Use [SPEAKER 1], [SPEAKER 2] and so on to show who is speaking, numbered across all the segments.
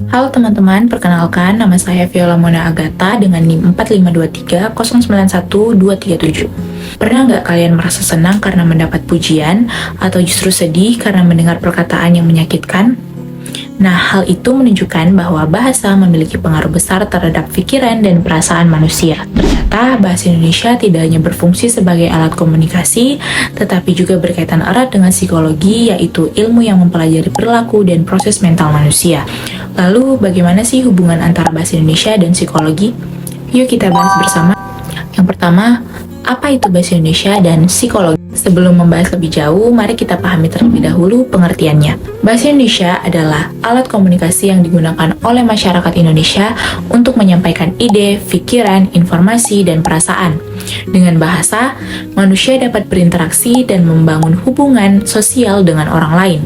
[SPEAKER 1] Halo teman-teman, perkenalkan nama saya Viola Mona Agatha dengan NIM 4523091237. Pernah nggak kalian merasa senang karena mendapat pujian atau justru sedih karena mendengar perkataan yang menyakitkan? Nah, hal itu menunjukkan bahwa bahasa memiliki pengaruh besar terhadap pikiran dan perasaan manusia. Ternyata, bahasa Indonesia tidak hanya berfungsi sebagai alat komunikasi, tetapi juga berkaitan erat dengan psikologi, yaitu ilmu yang mempelajari perilaku dan proses mental manusia. Lalu, bagaimana sih hubungan antara bahasa Indonesia dan psikologi? Yuk kita bahas bersama. Yang pertama, apa itu bahasa Indonesia dan psikologi? Sebelum membahas lebih jauh, mari kita pahami terlebih dahulu pengertiannya. Bahasa Indonesia adalah alat komunikasi yang digunakan oleh masyarakat Indonesia untuk menyampaikan ide, pikiran, informasi, dan perasaan. Dengan bahasa, manusia dapat berinteraksi dan membangun hubungan sosial dengan orang lain.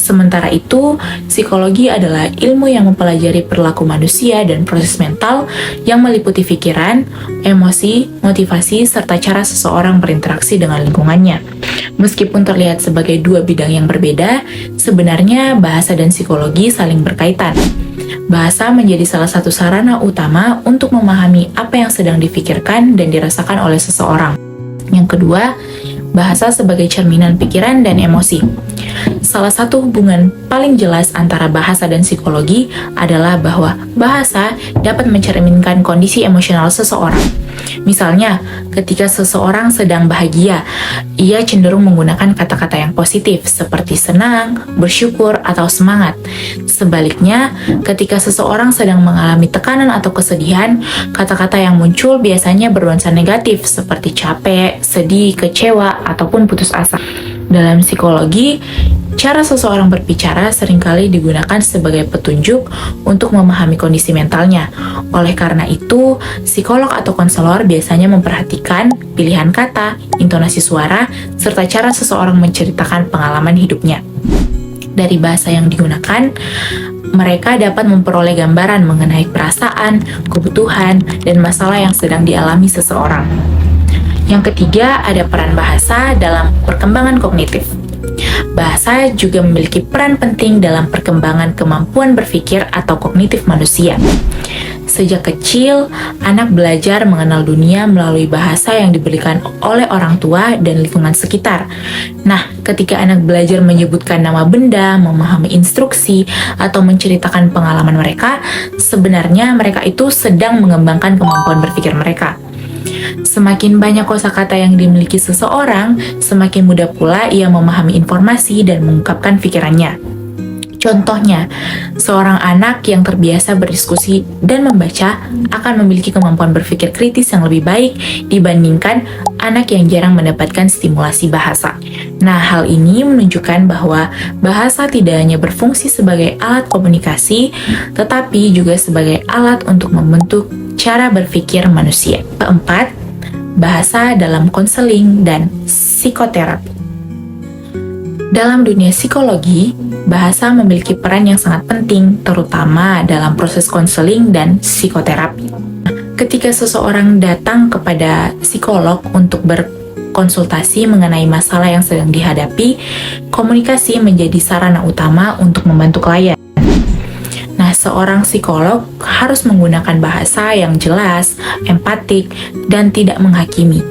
[SPEAKER 1] Sementara itu, psikologi adalah ilmu yang mempelajari perilaku manusia dan proses mental yang meliputi pikiran, emosi, motivasi, serta cara seseorang berinteraksi dengan lingkungannya. Meskipun terlihat sebagai dua bidang yang berbeda, sebenarnya bahasa dan psikologi saling berkaitan. Bahasa menjadi salah satu sarana utama untuk memahami apa yang sedang dipikirkan dan dirasakan oleh seseorang. Yang kedua, bahasa sebagai cerminan pikiran dan emosi. Salah satu hubungan paling jelas antara bahasa dan psikologi adalah bahwa bahasa dapat mencerminkan kondisi emosional seseorang. Misalnya, ketika seseorang sedang bahagia, ia cenderung menggunakan kata-kata yang positif seperti senang, bersyukur, atau semangat. Sebaliknya, ketika seseorang sedang mengalami tekanan atau kesedihan, kata-kata yang muncul biasanya bernuansa negatif seperti capek, sedih, kecewa, ataupun putus asa. Dalam psikologi, cara seseorang berbicara seringkali digunakan sebagai petunjuk untuk memahami kondisi mentalnya. Oleh karena itu, psikolog atau konselor biasanya memperhatikan pilihan kata, intonasi suara, serta cara seseorang menceritakan pengalaman hidupnya. Dari bahasa yang digunakan, mereka dapat memperoleh gambaran mengenai perasaan, kebutuhan, dan masalah yang sedang dialami seseorang. Yang ketiga, ada peran bahasa dalam perkembangan kognitif. Bahasa juga memiliki peran penting dalam perkembangan kemampuan berpikir atau kognitif manusia. Sejak kecil, anak belajar mengenal dunia melalui bahasa yang diberikan oleh orang tua dan lingkungan sekitar. Nah, ketika anak belajar menyebutkan nama benda, memahami instruksi, atau menceritakan pengalaman mereka, sebenarnya mereka itu sedang mengembangkan kemampuan berpikir mereka. Semakin banyak kosakata yang dimiliki seseorang, semakin mudah pula ia memahami informasi dan mengungkapkan pikirannya. Contohnya, seorang anak yang terbiasa berdiskusi dan membaca akan memiliki kemampuan berpikir kritis yang lebih baik dibandingkan anak yang jarang mendapatkan stimulasi bahasa. Nah, hal ini menunjukkan bahwa bahasa tidak hanya berfungsi sebagai alat komunikasi, tetapi juga sebagai alat untuk membentuk cara berpikir manusia. Keempat, bahasa dalam konseling dan psikoterapi. Dalam dunia psikologi, bahasa memiliki peran yang sangat penting, terutama dalam proses konseling dan psikoterapi. Ketika seseorang datang kepada psikolog untuk berkonsultasi mengenai masalah yang sedang dihadapi, komunikasi menjadi sarana utama untuk membantu klien. Nah, seorang psikolog harus menggunakan bahasa yang jelas, empatik, dan tidak menghakimi.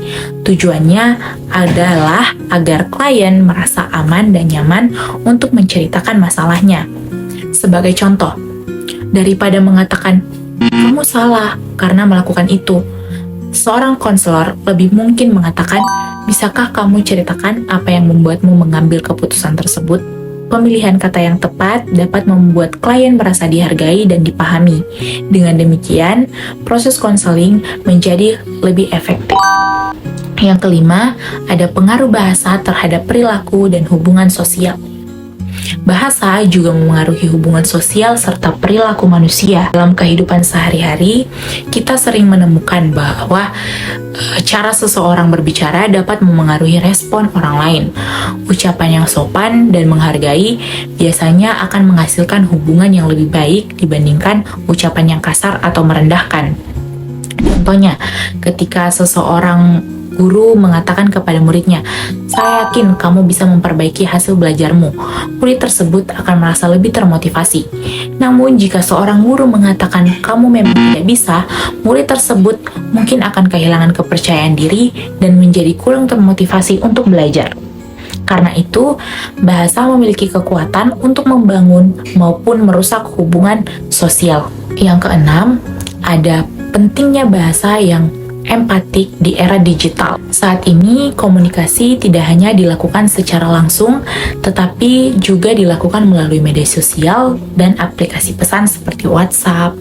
[SPEAKER 1] Tujuannya adalah agar klien merasa aman dan nyaman untuk menceritakan masalahnya. Sebagai contoh, daripada mengatakan, "Kamu salah karena melakukan itu," seorang konselor lebih mungkin mengatakan, "Bisakah kamu ceritakan apa yang membuatmu mengambil keputusan tersebut?" Pemilihan kata yang tepat dapat membuat klien merasa dihargai dan dipahami. Dengan demikian, proses konseling menjadi lebih efektif. Yang kelima, ada pengaruh bahasa terhadap perilaku dan hubungan sosial. Bahasa juga memengaruhi hubungan sosial serta perilaku manusia. Dalam kehidupan sehari-hari, kita sering menemukan bahwa cara seseorang berbicara dapat memengaruhi respon orang lain. Ucapan yang sopan dan menghargai biasanya akan menghasilkan hubungan yang lebih baik dibandingkan ucapan yang kasar atau merendahkan. Contohnya, ketika seseorang Guru mengatakan kepada muridnya, "Saya yakin kamu bisa memperbaiki hasil belajarmu." Murid tersebut akan merasa lebih termotivasi. Namun, jika seorang guru mengatakan kamu memang tidak bisa, murid tersebut mungkin akan kehilangan kepercayaan diri dan menjadi kurang termotivasi untuk belajar. Karena itu, bahasa memiliki kekuatan untuk membangun maupun merusak hubungan sosial. Yang keenam, ada pentingnya bahasa yang empatik di era digital. Saat ini, komunikasi tidak hanya dilakukan secara langsung, tetapi juga dilakukan melalui media sosial dan aplikasi pesan seperti WhatsApp,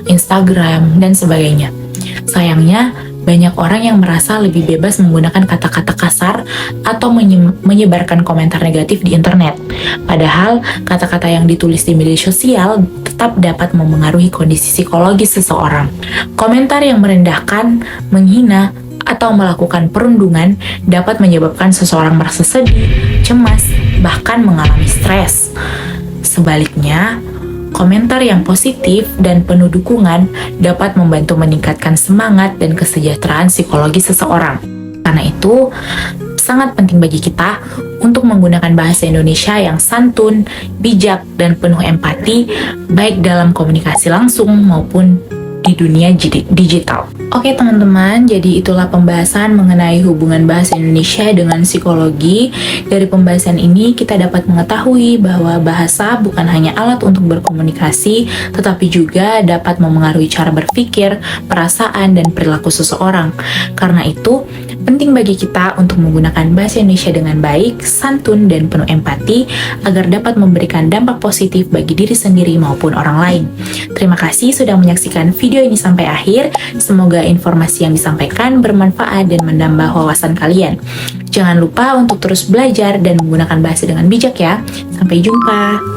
[SPEAKER 1] Instagram, dan sebagainya. Sayangnya, banyak orang yang merasa lebih bebas menggunakan kata-kata kasar atau menyebarkan komentar negatif di internet. Padahal, kata-kata yang ditulis di media sosial tetap dapat memengaruhi kondisi psikologis seseorang. Komentar yang merendahkan, menghina, atau melakukan perundungan dapat menyebabkan seseorang merasa sedih, cemas, bahkan mengalami stres. Sebaliknya, komentar yang positif dan penuh dukungan dapat membantu meningkatkan semangat dan kesejahteraan psikologis seseorang. Karena itu, sangat penting bagi kita untuk menggunakan bahasa Indonesia yang santun, bijak, dan penuh empati, baik dalam komunikasi langsung maupun di dunia digital. Oke teman-teman, jadi itulah pembahasan mengenai hubungan bahasa Indonesia dengan psikologi. Dari pembahasan ini kita dapat mengetahui bahwa bahasa bukan hanya alat untuk berkomunikasi, tetapi juga dapat memengaruhi cara berpikir, perasaan, dan perilaku seseorang. Karena itu, penting bagi kita untuk menggunakan bahasa Indonesia dengan baik, santun, dan penuh empati agar dapat memberikan dampak positif bagi diri sendiri maupun orang lain. Terima kasih sudah menyaksikan video ini sampai akhir. Semoga informasi yang disampaikan bermanfaat dan menambah wawasan kalian. Jangan lupa untuk terus belajar dan menggunakan bahasa dengan bijak ya. Sampai jumpa.